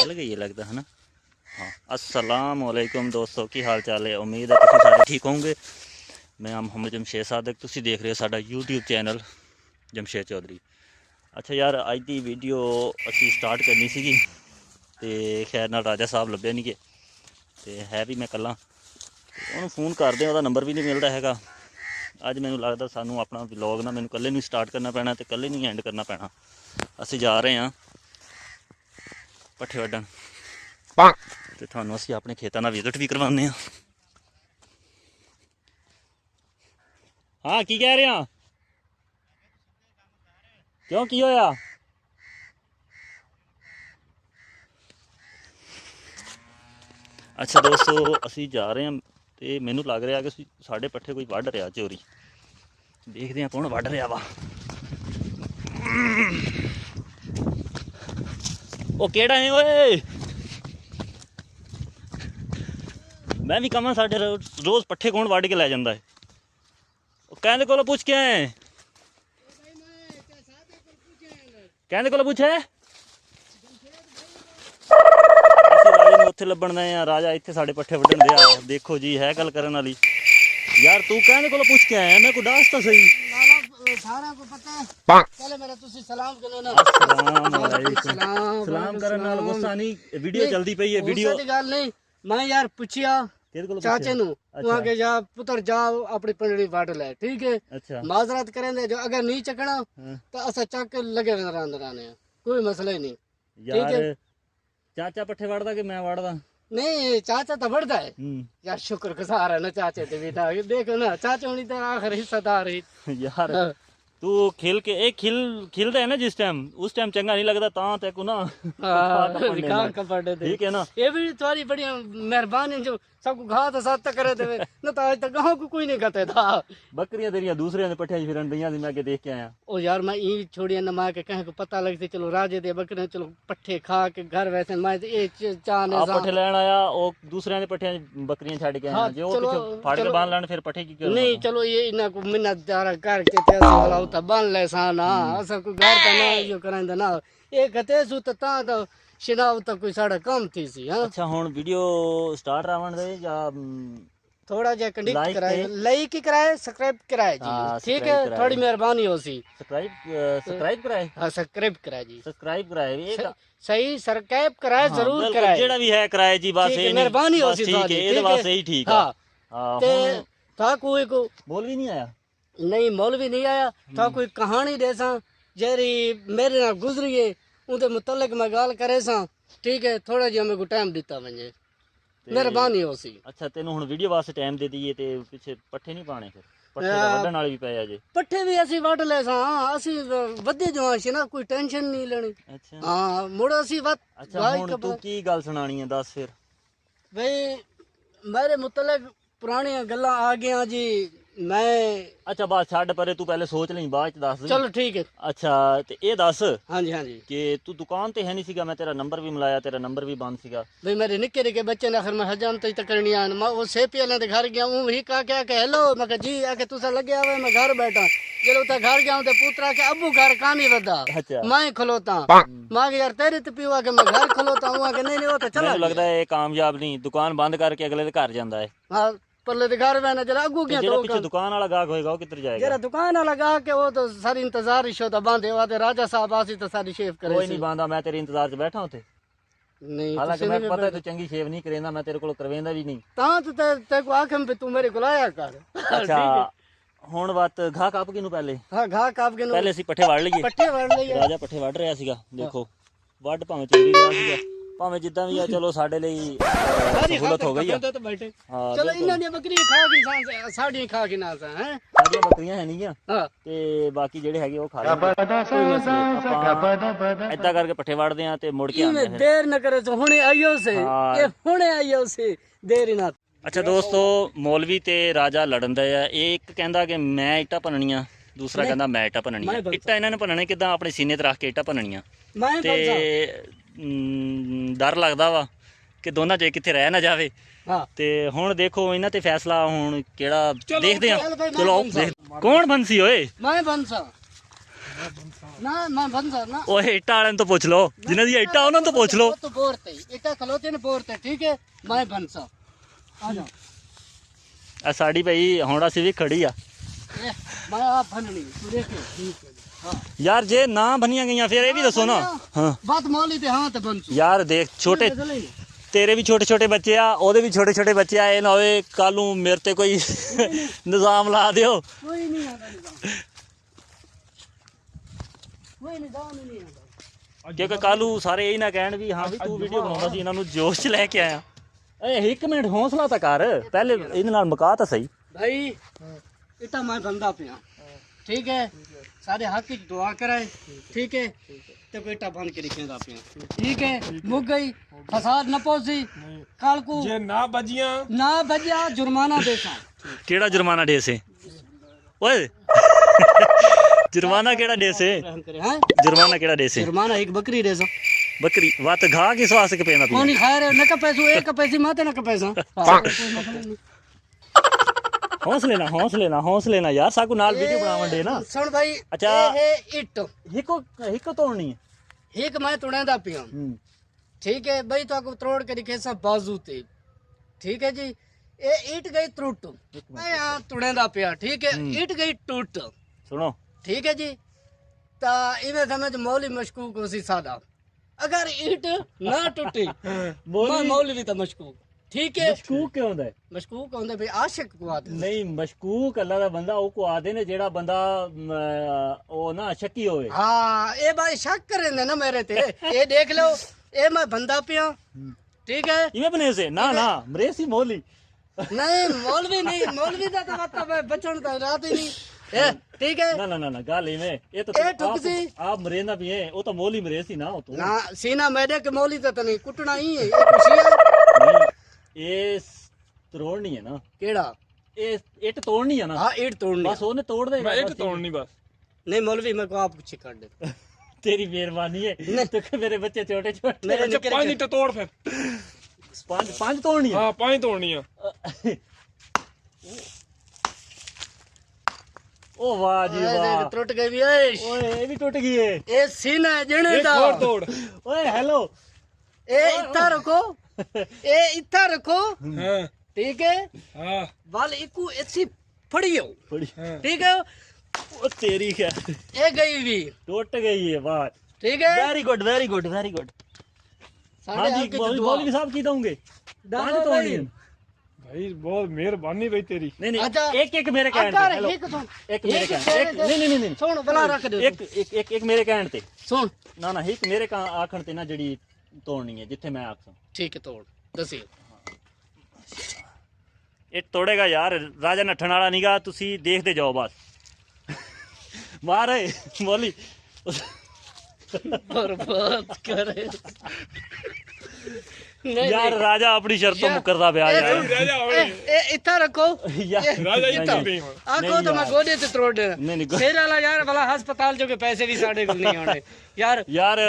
चल गई है लगता है ना। हाँ, अस्सलाम वालेकुम दोस्तों, की हाल चाल है। उम्मीद है तुम सारे ठीक होंगे। मैं मोहम्मद जमशेद सादक, तुम देख रहे हो साडा यूट्यूब चैनल जमशेद चौधरी। अच्छा यार, अज की वीडियो असी स्टार्ट करनी सी ते खैर नाल राजा साहब लभे नहीं गए ते है भी मैं कल्ला। उन्होंने फ़ोन करदे उहदा नंबर भी नहीं मिलता हैगा। अज मैनूं लगदा सानूं अपना व्लॉग ना मैनूं कल्ले नहीं स्टार्ट करना पैना ते कल्ले नहीं एंड करना पैना। असी जा रहे हैं पट्ठे वड्डण ते तुहानूं असीं अपने खेतां दा विजिट भी करवाने हैं। हाँ की कह रहे हैं? क्यों की होया? अच्छा दोस्तों, असी जा रहे हैं तो मैनू लग रहा कि साढ़े पट्ठे कोई वढ़ रहा चोरी। देखते हैं कौन वढ़ रहा वा। वो केड़ा है ओए? मैं भी कहां साढ़े रोज पट्ठे कौन वढ़ के लै जांदा है? कहने को पूछ के आए? कहने को पूछे राजे उत्थे लभण दे आ। राजा इत्थे साढ़े पट्ठे वड्ढण दिया। देखो जी है गल करन वाली। यार तू कहने को पूछ के आया? मैं को दस तो सही। सारा को पता है। चले मेरा तुसी सलाम करो ना। अस्सलाम वालेकुम। सलाम करन नाल गुस्सा नहीं, वीडियो चलदी पई है। वीडियो दी गल नहीं, मैं यार पूछिया चाचे नु वहां के जा पुत्र जा अपनी पंजड़ी वाट ले, ठीक है। अच्छा माजरत करेंगे जो अगर नहीं चकना तो असा चक लगे रहने, कोई मसला ही नहीं। यार चाचा पट्ठे वड़दा कि मैं वड़दा? नहीं चाचा तो बढ़ता है यार, शुक्र गुजार है ना चाचे ते बेटा। देखो ना चाचा होनी तो आखिर हिस्सेदार है यार। तू खिलदा है ना जिस टाइम, उस टाइम चंगा नहीं लगता ता ते को ना ठीक है ना। ये भी तुम्हारी बड़ी मेहरबानी जो सबको घा तो साथ करे थे न तो आज तक गांव को कोई नहीं कहते था। बकरियां तेरियां दूसरे ने पट्ठे फिरन ਦੀਆਂ ਸੀ, मैं आगे देख के आया। ओ यार मैं ई छोड़िया न मां के कहे को पता लगती चलो राजे दे बकरे चलो पट्ठे खा के घर वैसे मैं ए चाने आ पट्ठे लेन आया ओ दूसरे ने पट्ठे बकरियां छाड़ के आया। जो पीछे फाड़ के बांध लेन फिर पट्ठे की करो? नहीं चलो ये इना को मिन्नतदार करके ते वाला उता बांध ले सा ना असा को घर त ना यो करांदा ना ए गते सु ता तो शिनाव तो कोई साड़ा काम थी सी। हां अच्छा हुन वीडियो स्टार्ट रावण दे या थोड़ा जा कंडक्ट कराए, लाइक ही कराए, सब्सक्राइब कराए जी। ठीक है, थोड़ी मेहरबानी हो सी। सब्सक्राइब कराए? हां सब्सक्राइब कराए जी। सब्सक्राइब कराए ये सही सब्सक्राइब कराए जरूर कराए, जेड़ा भी है कराए जी। बस ये मेहरबानी हो सी। ठीक है, ये बस यही ठीक है। हां ते था कोई को मौलवी नहीं आया? नहीं मौलवी नहीं आया था। कोई कहानी देसा जेरी मेरे ना गुजरी है उनके मुतल्लिक मैं गाल करे सा, ठीक है। थोड़ा जिहा मेरे को टाइम दिता वने, मेहरबानी हो सी। अच्छा तेनू हुण वीडियो वास्ते टाइम दे दईए ते पीछे पट्ठे नहीं पाने? फिर पट्ठे दा वड्ढण वाले भी पए आ जे। पट्ठे भी असी वड्ढ ले सा, असी वधे जो सी ना, कोई टेंशन नहीं लेनी। अच्छा हां मुड़ असी वत। अच्छा हुण तू की गल सुनानी है दस फिर। भाई मेरे मुतल्लिक पुरानी गल्लां आ गईयां जी। मैं अच्छा बस छड़ परे, तू पहले सोच लई बाद च दस। चलो ठीक है। अच्छा ते ए दस हां जी कि तू दुकान ते है नहीं सीगा, मैं तेरा नंबर भी मिलाया, तेरा नंबर भी बंद सीगा। भाई मेरे निक्के निक्के बच्चे ने आखिर मैं हजाम तक करनी आन मैं वो सेपी वाले दे घर गया हूं। ही का क्या के हेलो मैं कहा जी आके तुसा लगे आवे, मैं घर बैठा। जलो ता घर गया हूं ते पुत्रा के अब्बू घर कानी वदा। अच्छा मैं खलोता मां के यार तेरे ते पीवा के मैं घर खलोता हूं के नहीं वो तो चला। मुझे लगदा है कामयाब नहीं, दुकान बंद करके अगले दे घर जांदा है। हां परले दे घर में जरा अगू गया तो पीछे दुकान वाला गाहक होएगा वो किधर जाएगा? जरा दुकान वाला गाहक के वो तो सारी इंतजार ही शोदा बांधे हुआ ते राजा साहब आसी तो सारी शेव करे। कोई नहीं बांधा, मैं तेरे इंतजार च बैठा उथे। नहीं हालांकि मैं पता है तू चंगी शेव नहीं करेंदा, मैं तेरे कोल करवेंदा भी नहीं। ता तो ते को आखम पे तू मेरे कोल आया कर। अच्छा हुण बात घाह काप के नु पहले। हां घाह काप के नु पहले ਅਸੀਂ पट्ठे वड़ लईए। पट्ठे वड़ लईए। राजा पट्ठे वड़ ਰਿਹਾ ਸੀਗਾ, देखो ਵੱਢ ਭਾਵੇਂ ਚੋਰੀ ਰਿਹਾ ਸੀਗਾ, ਭਾਵੇਂ ਜਿੱਦਾਂ ਵੀ ਆ, ਚਲੋ ਸਾਡੇ ਲਈ ਸਹੂਲਤ ਹੋ ਗਈ ਆ। ਹਾਂ ਚਲੋ ਇਹਨਾਂ ਦੀਆਂ ਬੱਕਰੀਆਂ ਖਾ ਕੇ ਸਾਂ ਸਾਡੀਆਂ ਖਾ ਕੇ ਨਾ ਸਾਂ ਹੈ। ਸਾਡੀਆਂ ਬੱਕਰੀਆਂ ਹੈ ਨਹੀਂਆਂ ਤੇ ਬਾਕੀ ਜਿਹੜੇ ਹੈਗੇ ਉਹ ਖਾ ਲੈਣਗੇ। ਏਦਾਂ ਕਰਕੇ ਪੱਠੇ ਵੜਦੇ ਆ ਤੇ ਮੁੜ ਕੇ ਆਉਂਦੇ ਆ। ਦੇਰ ਨਾ ਕਰੇ ਸੋ ਹੁਣੇ ਆਇਓ ਸੇ, ਇਹ ਹੁਣੇ ਆਇਓ ਸੇ, ਦੇਰ ਹੀ ਨਾ। ਅੱਛਾ ਦੋਸਤੋ, ਮੌਲਵੀ ਤੇ ਰਾਜਾ ਲੜਨ ਦਾ ਆ। ਇਹ ਇੱਕ ਕਹਿੰਦਾ ਕਿ ਮੈਂ ਇੱਟਾਂ ਭੰਨਣੀਆਂ, ਦੂਸਰਾ ਕਹਿੰਦਾ ਮੈਂ ਇੱਟਾਂ ਭੰਨਣੀਆਂ। ਇੱਟਾਂ ਇਹਨਾਂ ਨੇ ਭੰਨਣੇ ਕਿੱਦਾਂ? ਆਪਣੇ ਸੀਨੇ ਤੇ ਰੱਖ ਕੇ ਇੱਟਾਂ ਭੰਨਣੀਆਂ। ਤੇ ਡਰ ਲੱਗਦਾ ਵਾ ਕਿ ਦੋਨਾਂ ਚ ਕਿੱਥੇ ਰਹਿ ਨਾ ਜਾਵੇ। ਤੇ ਹੁਣ ਦੇਖੋ ਇਹਨਾਂ ਤੇ ਫੈਸਲਾ ਹੁਣ ਕਿਹੜਾ ਦੇਖਦੇ ਆ। ਚਲੋ ਕੌਣ ਬੰਸੀ ਓਏ? ਮੈਂ ਬੰਸਾ। ਨਾ ਮੈਂ ਬੰਦਾ ਨਾ ਓਏ ਇੱਟਾਂ ਵਾਲਿਆਂ ਨੂੰ ਤਾਂ ਪੁੱਛ ਲਓ, ਜਿਨ੍ਹਾਂ ਦੀ ਇੱਟਾਂ ਉਹਨਾਂ ਤੋਂ ਪੁੱਛ ਲਓ। ਤੂੰ ਬੋਰ ਤੇ ਇੱਟਾਂ ਖਲੋਤੇ ਨੇ ਬੋਰ ਤੇ, ਠੀਕ ਹੈ ਮੈਂ ਬੰਸਾ ਆ ਜਾ। ਆ ਸਾਡੀ ਭਾਈ ਹੁਣ ਅਸੀਂ ਵੀ ਖੜੀ ਆ ਮੈਂ ਆ ਬੰਨਣੀ ਤੂੰ ਦੇਖ ਠੀਕ ਹੈ ਹਾਂ ਯਾਰ। ਜੇ ਨਾ ਬੰਨੀਆਂ ਗਈਆਂ ਫਿਰ ਇਹ ਵੀ ਦੱਸੋ ਨਾ। ਹਾਂ ਬਾਤ ਮੌਲੀ ਤੇ ਹਾਂ ਤੇ ਬੰਸੂ ਯਾਰ ਦੇਖ, ਛੋਟੇ ਤੇਰੇ ਵੀ ਛੋਟੇ ਛੋਟੇ ਬੱਚੇ ਆ, ਉਹਦੇ ਵੀ ਛੋਟੇ ਛੋਟੇ ਬੱਚੇ ਆ। ਇਹ ਨਾ ਹੋਵੇ ਕੱਲ ਨੂੰ ਮੇਰੇ ਤੇ ਕੋਈ ਨਿਜ਼ਾਮ ਲਾ ਦਿਓ। ਕੋਈ ਨਹੀਂ ਆਉਂਦਾ ਨਿਜ਼ਾਮ, ਕੋਈ ਨਿਜ਼ਾਮ ਨਹੀਂ ਆਉਂਦਾ। ਕਿਉਂਕਿ ਕੱਲ ਨੂੰ ਸਾਰੇ ਇਹ ਨਾ ਕਹਿਣ ਵੀ ਹਾਂ ਵੀ ਤੂੰ ਵੀਡੀਓ ਬਣਾਉਂਦਾ ਸੀ, ਇਹਨਾਂ ਨੂੰ ਜੋਸ਼ 'ਚ ਲੈ ਕੇ ਆਇਆ। ਏ ਇੱਕ ਮਿੰਟ ਹੌਸਲਾ ਤਾਂ ਕਰ, ਪਹਿਲੇ ਇਹਦੇ ਨਾਲ ਮੁਕਾ ਤਾਂ ਸਹੀ। ਭਾਈ इतना मैं बंदा पिया ठीक है सारे हक की दुआ कराए ठीक है तो बेटा बन के रखेगा पिया ठीक है मुक गई फसाद न पहुंची कल को जे ना बजिया जुर्माना देसा केड़ा जुर्माना डेसे ओए जुर्माना केड़ा डेसे हैं जुर्माना केड़ा डेसे जुर्माना एक बकरी देसा बकरी वात घा किस वास्ते के पेना तू कौन खा रहे न का पैसो एक पैसे माते न का पैसा हौसले ना यार साकू नाल वीडियो बनावन दे ना। सुन भाई अच्छा ये इट हिको तोड़नी है एक मैं तुड़ेंदा पिया ठीक है भाई तो को तोड़ के दिखे सब बाजू ते ठीक है जी ये ईट गई त्रुट मैं यहाँ तुड़ेंदा पिया ठीक है ईट गई टूट सुनो ठीक है जी ता इवे समझ मौली मशकूक होसी सादा अगर ईट ना टूटी मौलवी तो मशकूक ठीक है मशकूक क्यों होंदा है? मशकूक होंदा भाई आशिक को आदे नहीं मशकूक अल्लाह दा बंदा ओ को आदे ने जेड़ा बंदा ओ ना शक्की होवे। हाँ ये भाई शक करेंदे ना मेरे ते ये देख लो ये मैं बंदा पिया ठीक है इवे बने से ना ना मरेसी मौली नहीं मौलवी दा तो मतलब बचन दा रात ही नहीं ए ठीक है ना ना ना ना गाल इवे ये तो आप मरेंदा भी है ओ तो मौली मरेसी ना हो तू ना सीना मेरे के मौली तो नहीं कुटना ही है ये खुशी है ये तोड़नी है ना केड़ा ये इट तोड़नी है ना। हां ईट तोड़नी बस ओने तोड़ दे मैं इट तोड़नी बस नहीं मौलवी मैं को आप कुछ कर दे तेरी मेहरबानी है तो मेरे बच्चे छोटे छोटे मेरे अच्छा 5 ईट तोड़ फिर पांच तोड़नी है। हां 5 तोड़नी है। ओ वाह जी वाह टूट गई भी है ओए ये भी टूट गई है। ए सीना है जने दा तोड़ ओए हेलो ए इतना रखो ए इतना रखो हां ठीक है हां बाल इकू ऐसी फड़ियो बड़ी ठीक है ओ तेरी क्या ए गई भी टूट गई है बात। ठीक है very good very good very good. हाँ जी मौलवी साहब की दूंगे पांच तोड़नी है भाई बहुत मेहरबानी भाई तेरी। नहीं नहीं अच्छा, एक एक मेरे कहने पे हेलो एक मेरे कहने एक नहीं सुन बला रख दे एक एक एक एक मेरे कहने ते सुन ना ना एक मेरे का आखण ते ना जड़ी तोड़नी है जिथे मैं आखसा ठीक है तोड़ दसी ਇਹ ਤੋੜੇਗਾ ਯਾਰ ਰਾਜਾ ਨੱਠਣ ਵਾਲਾ ਨੀਗਾ ਤੁਸੀਂ ਦੇਖਦੇ ਜਾਓ ਬਸ ਮਾਰ ਮੌਲੀ बर्बाद करे यार राजा अपनी शर्तों मुकरदा पिया यार राजा होए ए इतना रखो यार राजा ही नहीं, नहीं आखो तो मैं गोदे ते तोड़ दे नहीं शेर वाला यार वाला अस्पताल जो के पैसे भी साढ़े को नहीं होने यार यार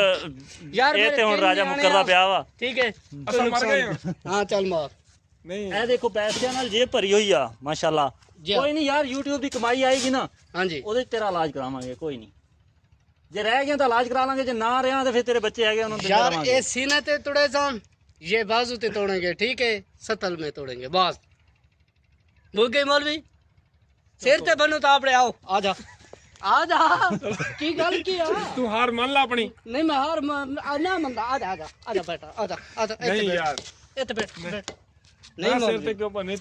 यार ਇਹ ਤੇ ਹੁਣ ਰਾਜਾ ਮੁਕਰਦਾ ਪਿਆ ਵਾ ठीक है असल मर गए हैं। हां चल मार नहीं ਇਹ ਦੇਖੋ ਪੈਸਿਆਂ ਨਾਲ ਜੇਬ ਭਰੀ ਹੋਈ ਆ ਮਾਸ਼ਾਅੱਲਾ ਜੀ। ਕੋਈ ਨਹੀਂ ਯਾਰ YouTube ਦੀ ਕਮਾਈ ਆਏਗੀ ਨਾ हां जी ਉਹਦੇ 'ਚ ਤੇਰਾ ਇਲਾਜ ਕਰਾਵਾਂਗੇ ਕੋਈ ਨਹੀਂ ਜੇ ਰਹਿ ਗਿਆ ਤਾਂ ਇਲਾਜ ਕਰਾ ਲਾਂਗੇ ਜੇ ਨਾ ਰਿਹਾ ਤਾਂ ਫਿਰ ਤੇਰੇ ਬੱਚੇ ਹੈਗੇ ਉਹਨਾਂ ਨੂੰ ਦਿੰਦੇ यार ਰਵਾਂਗੇ। ये सीने ते तोड़े जान ये बाजू ते तोड़ेंगे ठीक है सतल में तोड़ेंगे बस भूल गई मौलवी सिर ते बनो तो आपड़े आओ आ जा की गल की आ तू हार मान ला अपनी। नहीं मैं हार ना मंदा आ जा बेटा आ जा नहीं यार इते बैठ नहीं नहीं सिर मौलवी ते क्यों बने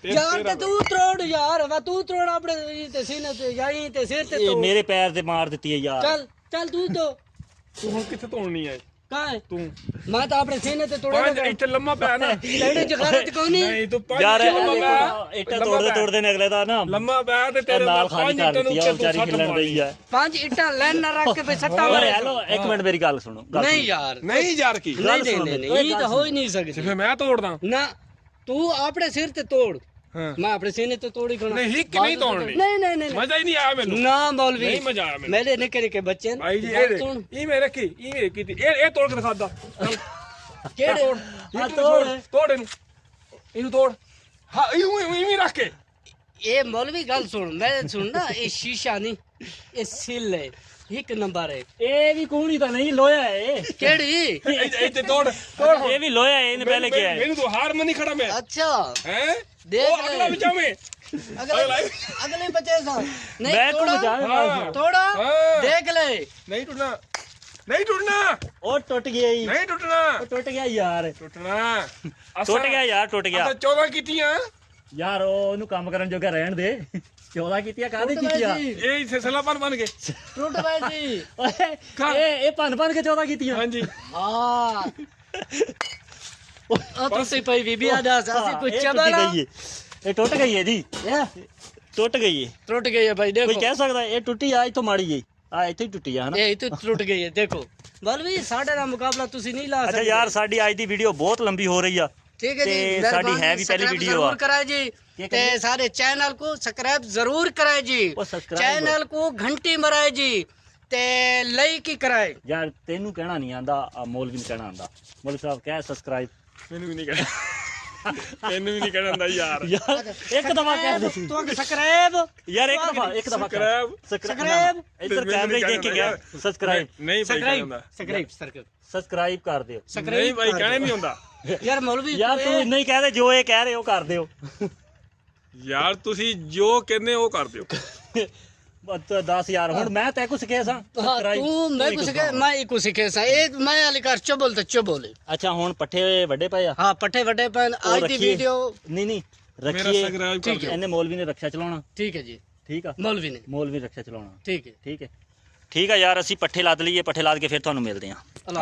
यार ते तू तोड़ यार वा तू तोड़ आपड़े ते सीने ते यहीं ते सिर ते ਇਹ तोड़ ਮੇਰੇ ਪੈਰ ਤੇ ਮਾਰ ਦਿੱਤੀ ਹੈ ਯਾਰ चल तू तो तू हम किथे तोड़नी है कहां है तू मैं तो आपड़े सीने ते तोड़े पांच इट लम्मा पे ना लड़े जगारत कोनी नहीं तू पांच ਯਾਰ लम्मा ਇੱਟਾਂ ਤੋੜਦੇ ਤੋੜਦੇ ਨੇ ਅਗਲੇ ਦਾ ਨਾ लम्मा पे ते तेरे ਨਾਲ पांच ਖਾਲੀ ਕਰ इटन ਦਿੱਤੀ ਆ ਵਿਚਾਰੀ ਖਿਲਣ ਰਹੀ ਆ। पांच इटा लाइन ना रख के पे सट्टा ਓਏ मारे ਹੈਲੋ ਇੱਕ ਮਿੰਟ ਮੇਰੀ ਗੱਲ ਸੁਣੋ ਗੱਲ नहीं सुनो। यार नहीं यार की नहीं ये तो हो ही नहीं सकती फिर मैं तोड़दा ना तू अपने सिर ते तोड़ हां मैं अपने सीने ते तोड़ी खड़ा नहीं हिक नहीं तोड़नी नहीं मजा ही नहीं आया मेनू ना मौलवी नहीं मजा आया मेनू मेरे निके निके बच्चे भाई जी बात ये सुन ये मैं रखी ये की थी ये तोड़ के दिखा दा केड़े ये तोड़ इनु तोड़ हां यूं रख के ये मौलवी गल सुन मैं सुन ना ये शीशा नहीं ये सिल है ਇੱਕ ਨੰਬਰ ਹੈ ਇਹ ਵੀ ਕੂਣੀ ਤਾਂ ਨਹੀਂ ਲੋਇਆ ਹੈ ਕਿਹੜੀ ਇੱਥੇ ਤੋੜ ਤੋੜ ਇਹ ਵੀ ਲੋਇਆ ਹੈ ਇਹਨੇ ਪਹਿਲੇ ਕਿਹਾ ਹੈ ਮੈਨੂੰ ਤਾਂ ਹਾਰ ਮੰਨੀ ਖੜਾ ਮੈਂ ਅੱਛਾ ਹੈ ਦੇਖ ਉਹ ਅਗਲਾ ਲੈ ਬਚਾਵੇਂ ਅਗਲੇ ਬਚੇ ਸਾਂ ਨਹੀਂ ਮੈਂ ਤੂੰ ਬਚਾ ਹਾਂ। ਤੋੜਾ ਹਾਂ। ਦੇਖ ਲੈ ਨਹੀਂ ਟੁੱਟਣਾ ਨਹੀਂ ਟੁੱਟਣਾ ਉਹ ਟੁੱਟ ਗਿਆ ਹੀ ਨਹੀਂ ਟੁੱਟਣਾ ਉਹ ਟੁੱਟ ਗਿਆ ਯਾਰ ਟੁੱਟਣਾ ਟੁੱਟ ਗਿਆ ਯਾਰ ਟੁੱਟ ਗਿਆ 14 ਕੀਤੀਆਂ ਯਾਰ ਉਹਨੂੰ ਕੰਮ ਕਰਨ ਜੋਗਾ ਰਹਿਣ ਦੇ 14 ਕੀਤੀਆਂ ਕਾਹਦੀ ਕੀਤੀਆਂ ਇਹ ਇੱਥੇ ਸਲਾਪਨ ਬਣ ਗਏ ਟੁੱਟ ਪਏ ਸੀ ਓਏ ਇਹ ਭੰਨ ਕੇ 14 ਕੀਤੀਆਂ ਹਾਂਜੀ ਹਾਂ ਉਹ ਤੁਸੀਂ ਪਈ ਬੀਬੀ ਆ ਦੱਸ ਅਸੀਂ ਕੁਛ ਇਹ ਟੁੱਟ ਚਬਲਾ ਗਈ ਹੈ। ਇਹ ਟੁੱਟ ਗਈ ਹੈ ਜੀ ਟੁੱਟ ਗਈ ਹੈ ਟੁੱਟ ਗਈ ਹੈ ਭਾਈ ਕੋਈ ਦੇਖੋ ਕਹਿ ਸਕਦਾ ਇਹ ਟੁੱਟੀ ਆ ਇੱਥੋਂ ਮਾੜੀ ਗਈ ਆ ਇੱਥੇ ਹੀ ਟੁੱਟੀ ਆ ਹਨਾ ਇਹ ਤਾਂ ਟੁੱਟ ਗਈ ਹੈ ਦੇਖੋ ਬਲਵੀ ਸਾਡੇ ਨਾਲ ਮੁਕਾਬਲਾ ਤੁਸੀਂ ਨਹੀਂ ਲਾ ਅੱਛਾ ਸਕਦੇ ਯਾਰ ਸਾਡੀ ਅੱਜ ਦੀ ਵੀਡੀਓ ਬਹੁਤ ਲੰਬੀ ਹੋ ਰਹੀ ਆ ठीक है जी ਤੇ ਸਾਡੀ ਹੈ ਵੀ ਪਹਿਲੀ सब्सक्राइब ਵੀਡੀਓ जरूर ਆ कराए जी क्या ते करिए? सारे चैनल को सब्सक्राइब जरूर कराए जी वो सब्सक्राइब चैनल को घंटी मराए जी ते लाइक ही कराए ਯਾਰ ਤੈਨੂੰ ਕਹਿਣਾ ਨਹੀਂ ਆਂਦਾ ਮੌਲਵੀ ਨੂੰ ਕਹਿਣਾ ਆਂਦਾ ਮੌਲਵੀ ਸਾਹਿਬ ਕਹਿ ਸਬਸਕ੍ਰਾਈਬ ਮੈਨੂੰ ਵੀ ਨਹੀਂ ਕਹਿਣਾ ਤੈਨੂੰ ਵੀ ਨਹੀਂ ਕਹਿਣਾ ਹੁੰਦਾ ਯਾਰ ਯਾਰ ਇੱਕ ਦਫਾ ਕਹਿ ਦੇ तो सब्सक्राइब ਯਾਰ ਇੱਕ ਦਫਾ Subscribe। ਸਬਸਕ੍ਰਾਈਬ ਇੱਧਰ ਕੈਮਰੇ ਦੇਖ ਕੇ ਗਿਆ ਸਬਸਕ੍ਰਾਈਬ ਨਹੀਂ ਭਾਈ ਕਹਿਣਾ ਹੁੰਦਾ सब्सक्राइब ਸਬਸਕ੍ਰਾਈਬ ਕਰ ਦਿਓ ਨਹੀਂ ਭਾਈ ਕਹਿਣਾ ਨਹੀਂ ਹੁੰਦਾ यार मौलवी ਯਾਰ ਤੂੰ ਇੰਨਾ ਹੀ ਕਹਿ ਦੇ ਜੋ ਇਹ ਕਹਿ ਰਹੇ ਉਹ ਕਰ ਦਿਓ ਯਾਰ ਤੁਸੀਂ ਜੋ ਕਹਿੰਦੇ ਉਹ ਕਰ ਦਿਓ 10000 ਹੁਣ ਮੈਂ ਤੈ ਕੁਛ ਸਿੱਖਿਆ ਸਾਂ हाँ subscribe, तू ਤੂੰ मैं ਹੀ कुछ ਕੁਛ के मैं ही कुछ के सा एक मैं अलिकार चबल तो चबोले ਅੱਛਾ ਹੁਣ ਪੱਠੇ ਵੱਡੇ ਪਏ ਆ हाँ पट्टे वड्डे पन ਉਹ आज दी ਰੱਖੀਏ। वीडियो ਨਹੀਂ ਨਹੀਂ ਮੇਰਾ ਰੱਖੀਏ ਸਬਸਕ੍ਰਾਈਬ ਕਰ ਦਿਓ ਇਹਨੇ ਮੌਲਵੀ ਨੇ ਰੱਖਿਆ ਚਲਾਉਣਾ ठीक है जी ਠੀਕ ਆ मौलवी ने ਮੌਲਵੀ ਰੱਖਿਆ ਚਲਾਉਣਾ ठीक है ਠੀਕ ਹੈ ਠੀਕ ਆ ਯਾਰ ਅਸੀਂ ਪੱਠੇ ਲੱਦ ਲਈਏ ਪੱਠੇ ਲੱਦ ਕੇ ਫਿਰ ਤੁਹਾਨੂੰ ਮਿਲਦੇ ਹਾਂ अल्लाह